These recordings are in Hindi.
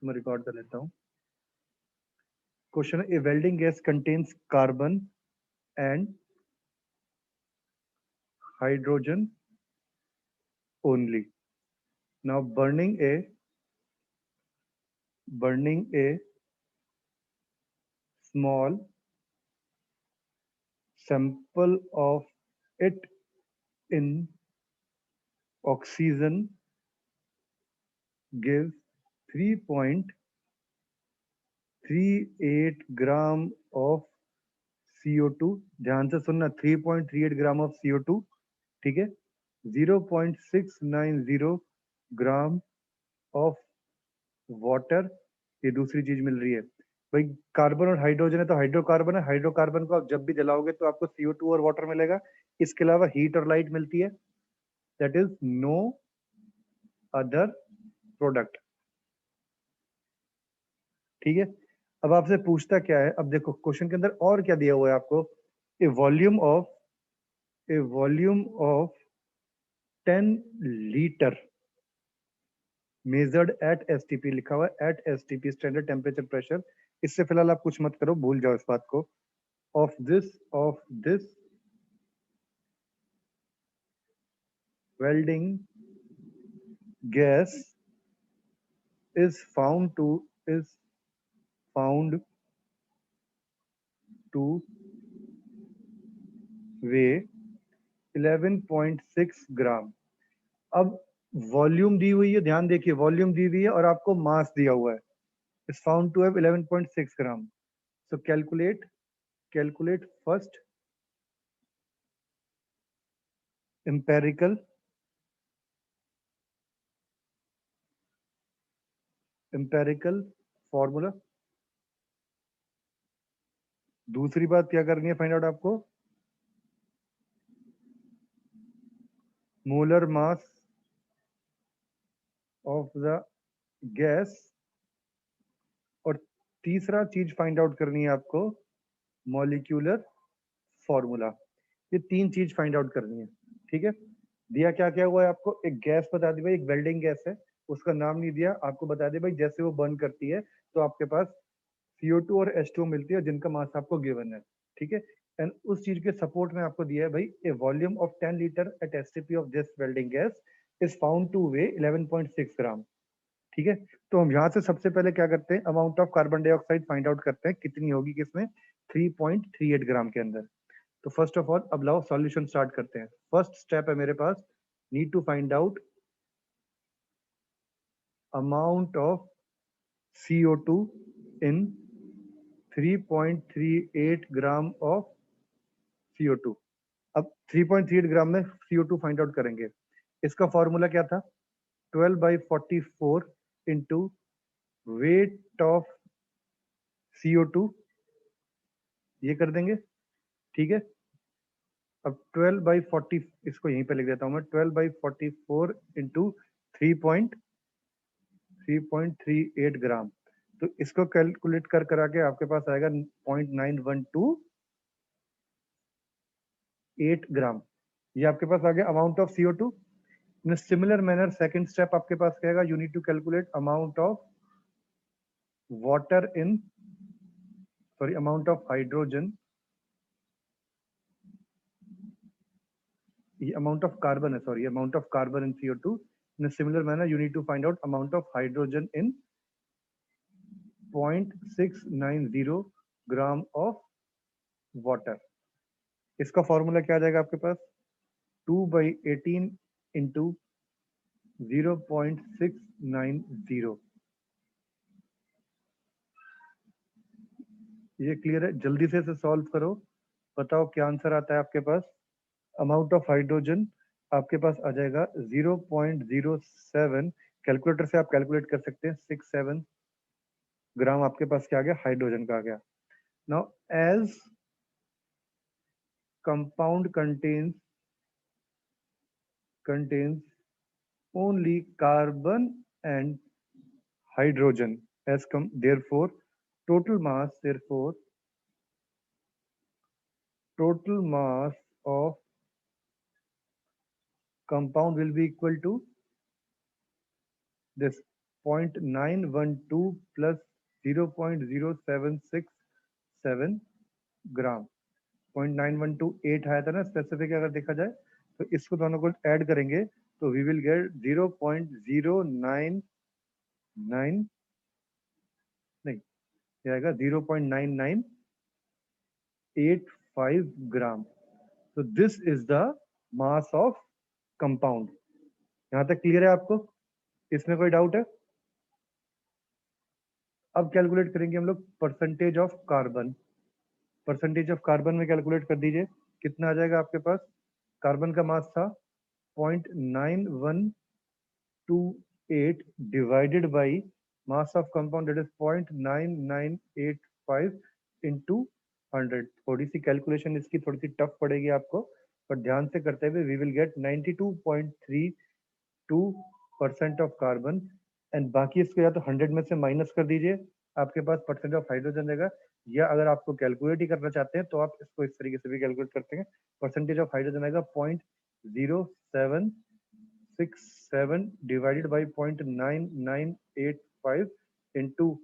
मैं रिकॉर्ड कर लेता हूँ। Question, A welding gas contains carbon and hydrogen only. Now burning a small sample of it in oxygen gives 3.38 gram of CO2। ध्यान से सुनना, 3.38 ग्राम ऑफ CO2, ठीक है। 0.690 ग्राम ऑफ वाटर, ये दूसरी चीज मिल रही है भाई। कार्बन और हाइड्रोजन है तो हाइड्रोकार्बन है। हाइड्रोकार्बन को आप जब भी जलाओगे तो आपको CO2 और वाटर मिलेगा। इसके अलावा हीट और लाइट मिलती है। That is no other product, ठीक है। अब आपसे पूछता क्या है, अब देखो क्वेश्चन के अंदर और क्या दिया हुआ है आपको। A volume of 10 litre measured at STP लिखा हुआ है, at STP standard temperature pressure. इससे फिलहाल आप कुछ मत करो, भूल जाओ इस बात को। Of this welding gas is found to weigh 11.6 ग्राम। अब वॉल्यूम दी हुई है, ध्यान देखिए, वॉल्यूम दी हुई है और आपको मास दिया हुआ है। Is found to have 11.6 gram. So calculate first empirical formula. दूसरी बात क्या करनी है फाइंड आउट आपको, molar mass of the gas. और तीसरा चीज फाइंड आउट करनी है आपको, मॉलिक्यूलर फॉर्मूला। ये तीन चीज फाइंड आउट करनी है, ठीक है। दिया क्या क्या हुआ है आपको, एक गैस बता दी भाई, एक वेल्डिंग गैस है, उसका नाम नहीं दिया आपको, बता दे भाई जैसे वो बर्न करती है तो आपके पास CO2 और H2 मिलती है जिनका मास आपको गिवन है, ठीक है। एंड उस चीज के सपोर्ट में आपको दिया है भाई, a volume of 10 litre at STP of this welding gas is found to weigh 11.6 gram, ठीक है। तो हम यहाँ से सबसे पहले क्या करते हैं, amount of carbon dioxide find out करते हैं, कितनी होगी किसमें, 3.38 ग्राम के अंदर। तो फर्स्ट ऑफ ऑल अब लाओ सॉल्यूशन स्टार्ट करते हैं। फर्स्ट स्टेप है मेरे पास, need to find out amount of CO2 in 3.38 gram of CO2। अब 3.38 ग्राम में CO2 फाइंड आउट करेंगे। इसका फॉर्मूला क्या था, 12/44 इंटू वेट ऑफ CO2, ये कर देंगे, ठीक है। अब 12/40, इसको यहीं पे लिख देता हूं मैं, 12/44 इंटू 3.38 ग्राम। तो इसको कैलकुलेट कर करा के आपके पास आएगा 0.9128 ग्राम। ये आपके पास आ गया amount of CO2। In similar manner second step आपके पास क्या आएगा, you need to calculate amount of water in, sorry amount of hydrogen, ये अमाउंट ऑफ कार्बन है, sorry amount of carbon in CO2। In similar manner you need to find out amount of hydrogen in 0.690 gram of water. इसका फॉर्मूला क्या आ जाएगा आपके पास, 2/18 इंटू 0.690। ये क्लियर है, जल्दी से इसे सॉल्व करो, बताओ क्या आंसर आता है आपके पास। अमाउंट ऑफ हाइड्रोजन आपके पास आ जाएगा 0.07, कैलकुलेटर से आप कैलकुलेट कर सकते हैं, 67 ग्राम आपके पास क्या आ गया, हाइड्रोजन का आ गया। Now as compound contains only carbon and hydrogen, as therefore total mass of compound will be equal to this, 0.912 plus 0.0767 ग्राम। 0.9128 आया था ना स्पेसिफिक, अगर देखा जाए तो इसको दोनों को ऐड करेंगे तो वी विल गेट 0.099 नहीं, ये आएगा 0.9985 ग्राम। तो this is the mass of compound. यहां तक क्लियर है आपको? इसमें कोई डाउट है? अब कैलकुलेट करेंगे हम लोग percentage of carbon. Percentage of carbon में कैलकुलेट कर दीजिए, कितना आ जाएगा आपके पास। कार्बन का मास था 0.9128 divided by mass of compound that is 0.9985 into 100। थोड़ी सी कैलकुलेशन इसकी थोड़ी सी टफ पड़ेगी आपको, पर ध्यान से करते हुए we will get 92.32% of carbon, and बाकी इसको या तो 100 में से माइनस कर दीजिए, आपके पास परसेंट ऑफ हाइड्रोजन रहेगा, या अगर आपको कैलकुलेट ही करना चाहते हैं तो आप इसको इस तरीके से भी कैलकुलेट करते हैं। परसेंटेज ऑफ हाइड्रोजन आएगा 0.0767 divided by 0.9985 into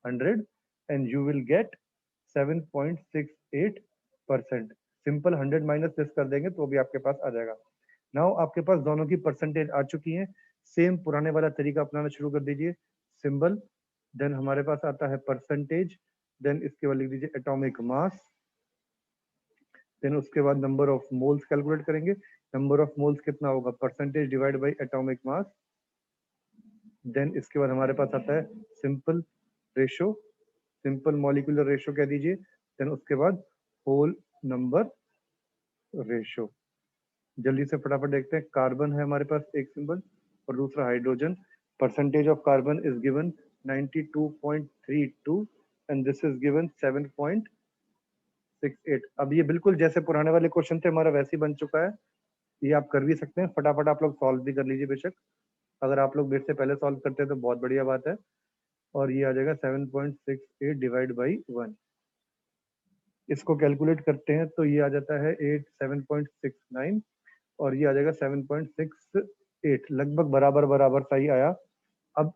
100 and you will get 7.68%। Simple 100 minus this कर देंगे तो भी आपके पास आ जाएगा। नाउ आपके पास दोनों की परसेंटेज आ चुकी है। सेम पुराने वाला तरीका अपनाना शुरू कर दीजिए। सिंबल, देन हमारे पास आता है परसेंटेज, देन इसके बाद लिख दीजिए एटॉमिक मास, देन उसके बाद नंबर ऑफ मोल्स कैलकुलेट करेंगे। नंबर ऑफ मोल्स कितना होगा, percentage divide by atomic mass. Then इसके बाद हमारे पास आता है simple ratio, simple molecular ratio कह दीजिए। देन उसके बाद होल नंबर रेशो। जल्दी से फटाफट देखते हैं। कार्बन है हमारे पास एक सिंबल और दूसरा hydrogen. Percentage of carbon is given 92.32 and this is given 7.68। अब ये बिल्कुल जैसे पुराने वाले क्वेश्चन थे हमारा वैसे ही बन चुका है। ये आप कर भी सकते हैं, फटाफट आप लोग सॉल्व भी कर लीजिए बेशक। अगर आप लोग मेरे से पहले सॉल्व करते हैं तो बहुत बढ़िया बात है। और ये आ जाएगा 7.68 डिवाइड बाई 1। इसको कैलकुलेट करते हैं तो ये आ जाता है 7.69 और ये आ जाएगा 7.68, लगभग बराबर बराबर सही आया। अब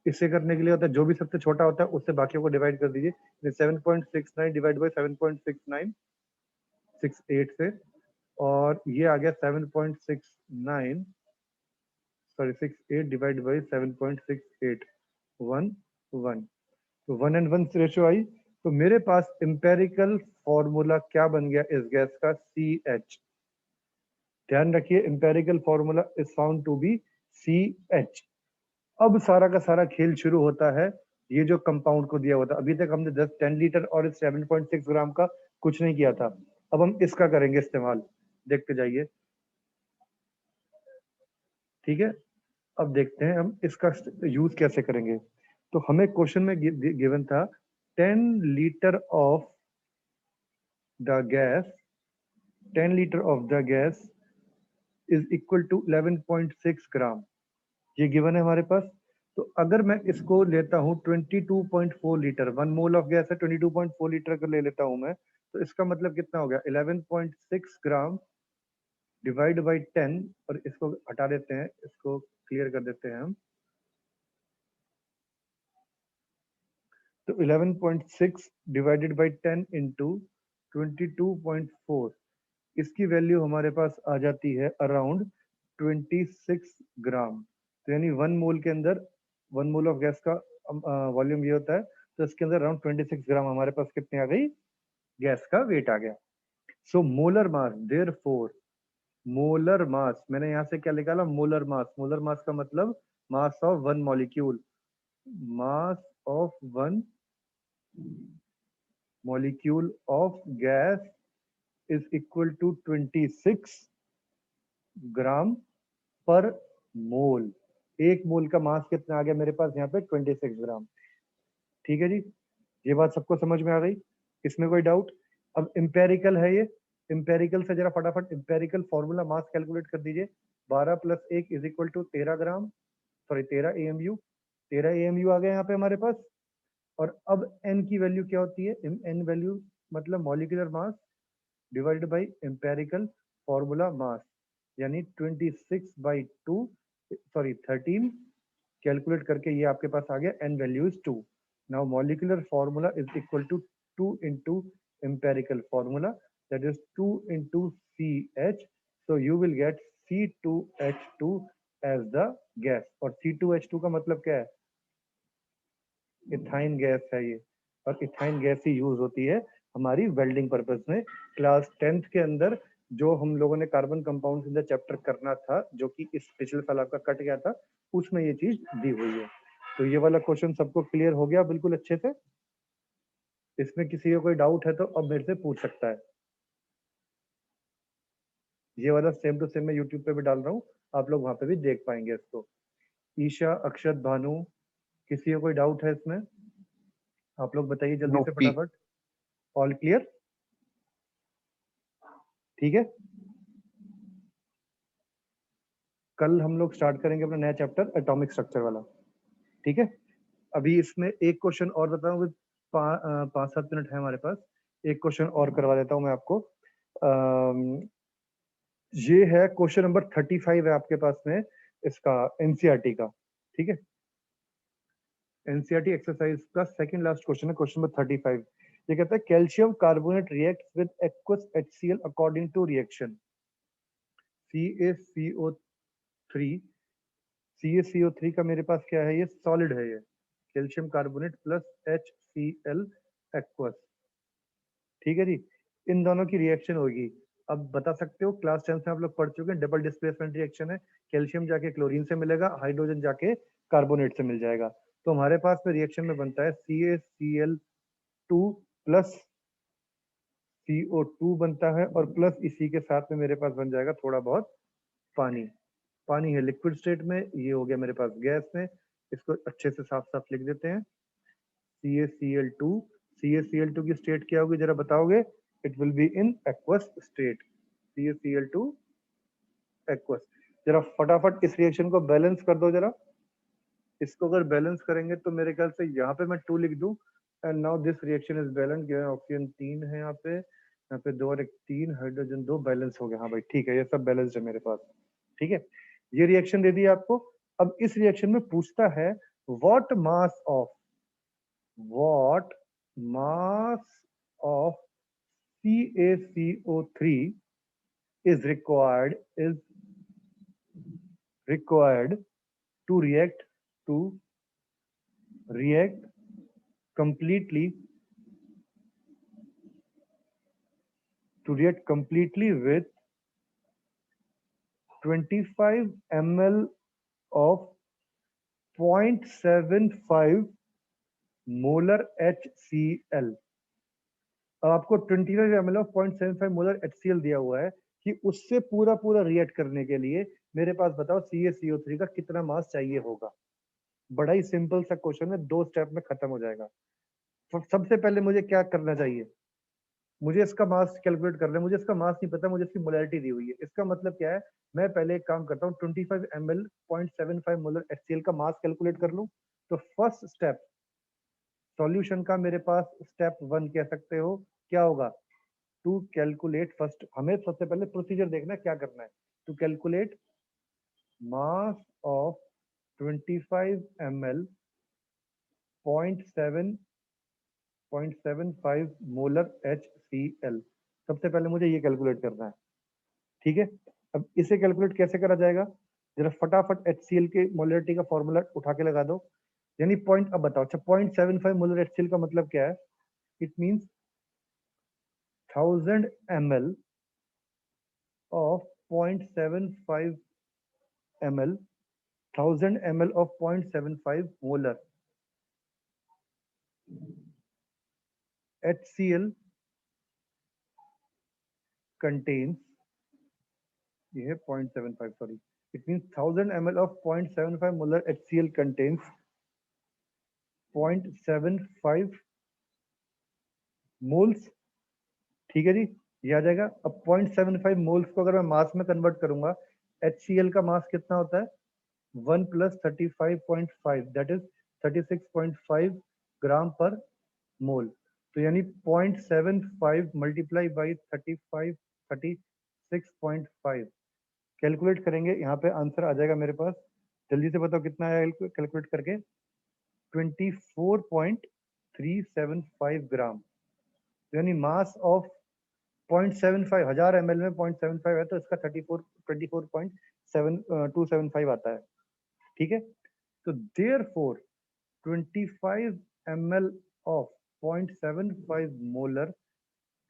इसे करने के लिए होता है जो भी सबसे छोटा होता है उससे बाकियों को डिवाइड कर दीजिए। 7.69 डिवाइड बाई 7.6968 से, और ये आ गया 7.69 सॉरी 68 डिवाइड बाई 7.6811। तो 1 एंड 1 रेशियो आई। तो मेरे पास इंपेरिकल फॉर्मूला क्या बन गया इस गैस का, CH। ध्यान रखिए, empirical formula is found to be CH। अब सारा का सारा खेल शुरू होता है। ये जो कंपाउंड को दिया हुआ था, अभी तक हमने 10 लीटर और 7.6 ग्राम का कुछ नहीं किया था। अब हम इसका करेंगे इस्तेमाल, देखते जाइए। ठीक है, अब देखते हैं हम इसका यूज कैसे करेंगे। तो हमें क्वेश्चन में गिवन था 10 litre of the gas 10 litre of the gas is equal to 11.6 gram. ये गिवन है हमारे पास। तो अगर मैं इसको लेता हूँ 22.4 लीटर, 1 मोल ऑफ गैस है, 22.4 लीटर का ले लेता हूँ मैं, तो इसका मतलब कितना हो गया 11.6 ग्राम डिवाइड बाई 10। और इसको हटा देते हैं, इसको क्लियर कर देते हैं हम। तो 11.6 डिवाइडेड बाई 10 इंटू 22.4, इसकी वैल्यू हमारे पास आ जाती है अराउंड 26 ग्राम। तो यानी 1 मोल के अंदर 1 मोल ऑफ गैस का वॉल्यूम ये होता है, तो इसके अंदर अराउंड 26 ग्राम हमारे पास कितनी आ गई, गैस का वेट आ गया। So molar mass, therefore molar mass, मैंने यहां से क्या निकाला, मोलर मास। मोलर मास का मतलब mass of one molecule, mass of one molecule of gas is equal to 26 gram per mole. एक मोल का मास कितना आ गया मेरे पास यहाँ पे, 26 ग्राम। ठीक है जी, ये बात सबको समझ में आ गई, इसमें कोई डाउट? अब इंपेरिकल है ये, इंपेरिकल से जरा फटाफट इंपेरिकल फॉर्मूला मास कैलकुलेट कर दीजिए। 12 plus 1 is equal to 13 gram, sorry 13 AMU। 13 AMU आ गया यहाँ पे हमारे पास। और अब n की वैल्यू क्या होती है, n वैल्यू मतलब molecular mass divided by empirical formula mass, यानी 26 बाई 2 सॉरी 13 कैलकुलेट करके ये आपके पास आ गया, n value is 2. Now molecular formula is equal to 2 into empirical formula, that is 2 into CH. So you will get C2H2 as the gas. और C2H2 का मतलब क्या है? इथाइन गैस है ये, और इथाइन गैस ही यूज होती है हमारी वेल्डिंग पर्पस में. क्लास 10th के अंदर जो हम लोगों ने carbon compounds in the chapter करना था, जो कि इस पिछले साल आपका कट गया था, उसमें ये चीज दी हुई है. तो ये वाला क्वेश्चन सबको क्लियर हो गया बिल्कुल अच्छे से? इसमें किसी को कोई डाउट है तो अब मेरे से पूछ सकता है. ये वाला सेम टू सेम मैं यूट्यूब पे भी डाल रहा हूँ, आप लोग वहां पे भी देख पाएंगे इसको. ईशा, अक्षत, भानु, किसी को कोई डाउट है इसमें? आप लोग बताइए जल्दी से फटाफट. All clear? ठीक है. कल हम लोग स्टार्ट करेंगे अपना नया चैप्टर एटॉमिक स्ट्रक्चर वाला. ठीक है. अभी इसमें एक क्वेश्चन और बताऊं, 5-7 मिनट है हमारे पास. एक क्वेश्चन और करवा देता हूं मैं आपको. ये है क्वेश्चन नंबर 35 है आपके पास में, इसका एनसीईआरटी का. ठीक है. एनसीईआरटी एक्सरसाइज का सेकंड लास्ट क्वेश्चन है, क्वेश्चन नंबर 35. ये कहता है calcium carbonate reacts with aqueous HCl according to reaction CaCO3. CaCO3 का मेरे पास क्या है? ये सॉलिड है, ये calcium carbonate plus HCl aqueous. ठीक है जी. इन दोनों की रिएक्शन होगी. अब बता सकते हो, क्लास 10 में आप लोग पढ़ चुके हैं, डबल डिस्प्लेसमेंट रिएक्शन है. कैल्शियम जाके क्लोरीन से मिलेगा, हाइड्रोजन जाके कार्बोनेट से मिल जाएगा. तो हमारे पास में रिएक्शन में बनता है CaCl2 प्लस CO2 बनता है, और प्लस इसी के साथ में मेरे पास बन जाएगा थोड़ा बहुत पानी. पानी है लिक्विड स्टेट में, ये हो गया मेरे पास गैस में. इसको अच्छे से साफ साफ लिख देते हैं. CaCl2. CaCl2 की स्टेट क्या होगी जरा बताओगे? It will be in aqueous state. CaCl2 aqueous. जरा फटाफट इस रिएक्शन को बैलेंस कर दो जरा. इसको अगर बैलेंस करेंगे तो मेरे ख्याल से यहाँ पे मैं 2 लिख दूं. And now this reaction is balance. Oxygen 3 है यहाँ पे 2 और 1 3, हाइड्रोजन 2, बैलेंस हो गया. हाँ भाई ठीक है, ये सब बैलेंस्ड है मेरे पास. ठीक है. ये रिएक्शन दे दी आपको. अब इस रिएक्शन में पूछता है what mass of CaCO3 is required to react completely with 25 ml of 0.75 molar HCl. आपको 25 ml of 0.75 molar HCl दिया हुआ है कि उससे पूरा पूरा रिएक्ट करने के लिए मेरे पास बताओ CaCO3 का कितना मास चाहिए होगा. बड़ा ही सिंपल सा क्वेश्चन है, 2 स्टेप में खत्म हो जाएगा. सबसे पहले मुझे क्या करना चाहिए? मुझे इसका मास कैलकुलेट करना है. मुझे इसका मास नहीं पता, मुझे इसकी मोलैरिटी दी हुई है. इसका मतलब क्या है? मैं पहले एक काम करता हूँ, 25 ml 0.75 मोलर HCl का मास कैलकुलेट कर लूँ. तो फर्स्ट स्टेप सॉल्यूशन का मेरे पास स्टेप 1 कह सकते हो. क्या होगा? टू कैलकुलेट, फर्स्ट हमें सबसे पहले प्रोसीजर देखना है क्या करना है. To calculate mass of 25 ml 0.75 molar HCl. सबसे पहले मुझे ये कैलकुलेट करना है. ठीक है. अब इसे कैलकुलेट कैसे करा जाएगा? जरा फटाफट HCl के मोलरिटी का फॉर्मूला उठा के लगा दो. यानी पॉइंट, अब बताओ. अच्छा, 0.75 मोलर HCl का मतलब क्या है? It means 1000 ml of 0.75 ml 1000 ml of 0.75 molar HCl contains, ये है 0.75, sorry, it means 1000 ml of 0.75 molar HCl contains 0.75 moles. ठीक है जी, ये आ जाएगा. अब 0.75 मोल्स को अगर मैं मास में कन्वर्ट करूंगा, HCl का मास कितना होता है? 1 plus 35.5, that is 36.5 gram per मोल. तो यानी 0.75 मल्टीप्लाई बाई 35, 36.5 कैलकुलेट करेंगे, यहाँ पे आंसर आ जाएगा मेरे पास जल्दी से बताओ कितना आया कैलकुलेट करके। 24.375 ग्राम, यानी मास ऑफ 0.75 हजार ml में 0.75 है, तो इसका 24.275 आता है। ठीक है, तो therefore 25 ml of 0.75 molar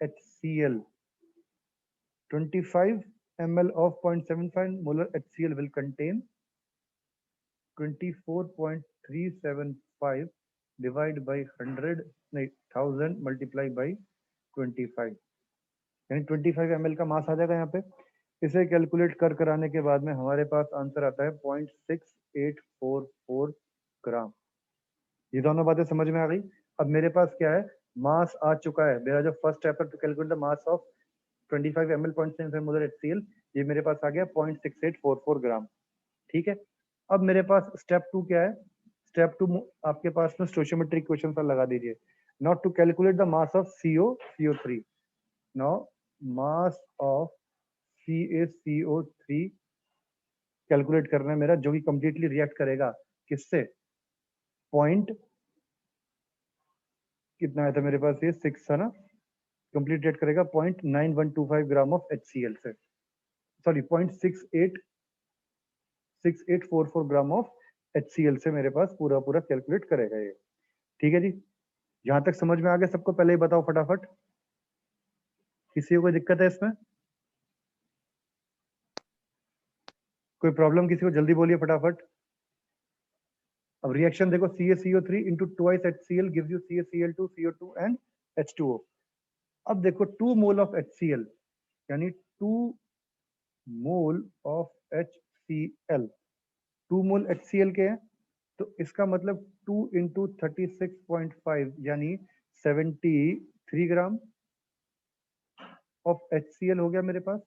HCl, 25 ml of 0.75 molar HCl will contain 24.375 divide by 100 नहीं 1000 मल्टीप्लाई बाई 25, यानी 25 ml का मास आ जाएगा यहाँ पे। इसे कैलकुलेट कराने के बाद में हमारे पास आंसर आता है 0.6844 ग्राम। ये दोनों बातें समझ में आ गई। अब मेरे पास क्या है, मास आ चुका है। मेरा जो फर्स्ट स्टेप है to calculate the mass of 25 ml 0.75 molar HCl, ये मेरे पास आ गया 0.6844 ग्राम। ठीक है, अब मेरे पास स्टेप 2 क्या है। स्टेप 2 आपके पास में स्टोइचियोमेट्रिक क्वेश्चन पर लगा दीजिए। Not to calculate the mass of CO3, now mass of CaCO3 calculate करना है मेरा, जो कि कंप्लीटली रिएक्ट करेगा किससे, पॉइंट कितना आया था मेरे पास, ये 6 था ना, कंप्लीट रिएक्ट करेगा 0.9125 ग्राम ऑफ HCl से, सॉरी 0.6844 ग्राम ऑफ HCl से मेरे पास पूरा पूरा कैलकुलेट करेगा ये। ठीक है जी, यहां तक समझ में आ गया सबको। पहले ही बताओ फटाफट, किसी को कोई दिक्कत है इसमें, कोई प्रॉब्लम किसी को, जल्दी बोलिए फटाफट। अब रिएक्शन देखो, CaCO3 into twice HCl gives you CaCl2 CO2 and H2O। अब देखो 2 मोल ऑफ HCl यानी 2 mole of HCl, 2 mole HCl के हैं, तो इसका मतलब 2 into 36.5 यानी 73 ग्राम ऑफ HCl हो गया मेरे पास।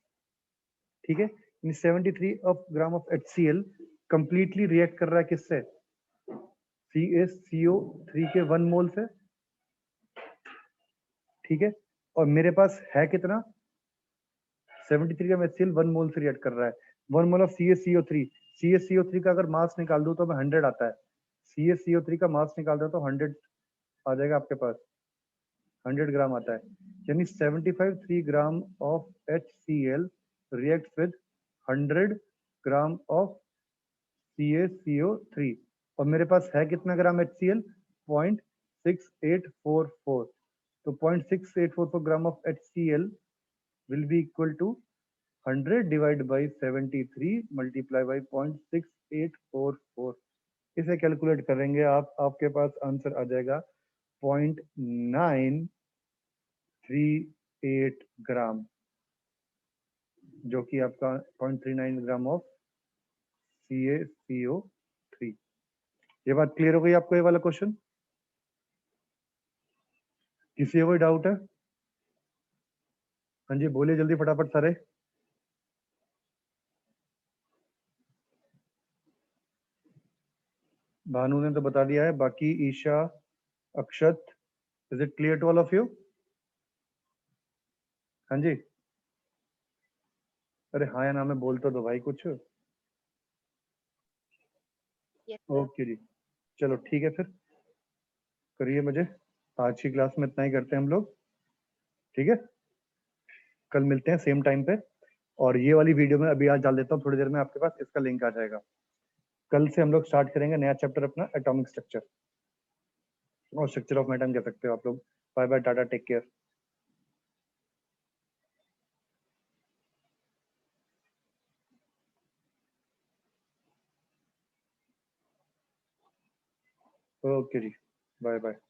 ठीक है, 73 of gram of HCl completely react कर रहा है किससे, CaCO3 के 1 मोल से। ठीक है, और मेरे पास है कितना, 73 का HCl 1 मोल से रिएक्ट कर रहा है। 1 मोल ऑफ CaCO3, CaCO3 का अगर मास निकाल दूं तो मैं 100 आता है। CaCO3 का मास निकाल दो तो 100 आ जाएगा आपके पास, 100 ग्राम आता है। यानी 75 3 gram of HCl react with 100 gram of CaCO3, और मेरे पास है कितना ग्राम HCl, 0.6844, तो 0.6844 gram of HCl will be equal to 100 divided by 73 multiply by 0.6844। इसे कैलकुलेट करेंगे आप, आपके पास आंसर आ जाएगा 0.938 ग्राम, जो कि आपका 0.39 ग्राम ऑफ CaCO3। ये बात क्लियर हो गई आपको, ये वाला क्वेश्चन? किसी को कोई डाउट है? हाँ जी बोलिए जल्दी फटाफट सारे। भानु ने तो बता दिया है, बाकी Isha, Akshat, is it clear to all of you? हाँ जी, अरे हाँ या ना में बोल तो दो भाई कुछ। Yes, sir. ओके जी, चलो ठीक है फिर, करिए मुझे। आज की क्लास में इतना ही करते हैं हम लोग, ठीक है? कल मिलते हैं सेम टाइम पे। और ये वाली वीडियो में अभी आज डाल देता हूँ, थोड़ी देर में आपके पास इसका लिंक आ जाएगा। कल से हम लोग स्टार्ट करेंगे नया चैप्टर अपना, एटॉमिक स्ट्रक्चर और स्ट्रक्चर ऑफ एटम कह सकते हो आप लोग। Bye bye, tata, take care. Okay जी, बाय बाय।